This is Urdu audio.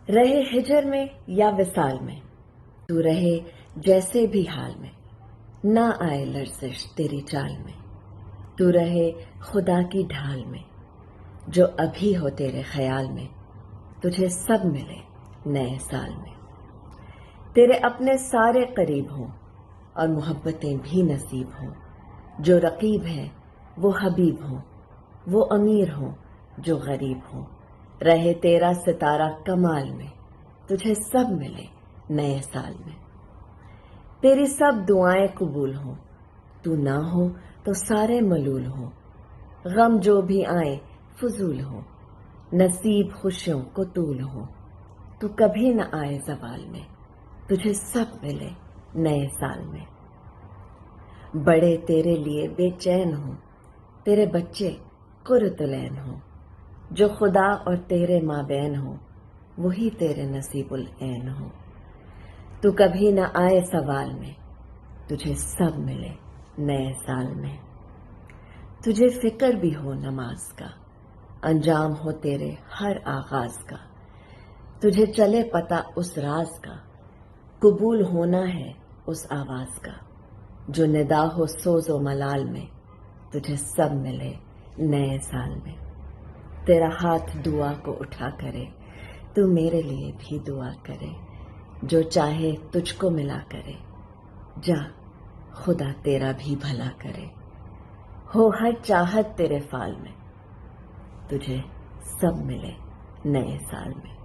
رہے ہجر میں یا وصال میں، تو رہے جیسے بھی حال میں، نہ آئے لرزش تیری چال میں، تو رہے خدا کی ڈھال میں، جو ابھی ہو تیرے خیال میں، تجھے سب ملے نئے سال میں۔ تیرے اپنے سارے قریب ہوں اور محبتیں بھی نصیب ہوں، جو رقیب ہے وہ حبیب ہوں، وہ امیر ہوں جو غریب ہوں، رہے تیرا ستارہ کمال میں، تجھے سب ملے نئے سال میں۔ تیری سب دعائیں قبول ہوں، تو نہ ہو تو سارے ملول ہوں، غم جو بھی آئے فضول ہوں، نصیب خوشیوں کو طول ہوں، تو کبھی نہ آئے زوال میں، تجھے سب ملے نئے سال میں۔ بڑے تیرے لیے بے چین ہوں، تیرے بچے قرۃ العین ہوں، جو خدا اور تیرے مابین ہوں، وہی تیرے نصیب العین ہوں، تو کبھی نہ آئے سوال میں، تجھے سب ملے نئے سال میں۔ تجھے فکر بھی ہو نماز کا، انجام ہو تیرے ہر آغاز کا، تجھے چلے پتہ اس راز کا، قبول ہونا ہے اس آواز کا، جو ندا ہو سوز و ملال میں، تجھے سب ملے نئے سال میں۔ تیرا ہاتھ دعا کو اٹھا کرے، تو میرے لیے بھی دعا کرے، جو چاہے تجھ کو ملا کرے، جا خدا تیرا بھی بھلا کرے۔ ہو ہر چاہت تیرے فال میں، تجھے سب ملے نئے سال میں۔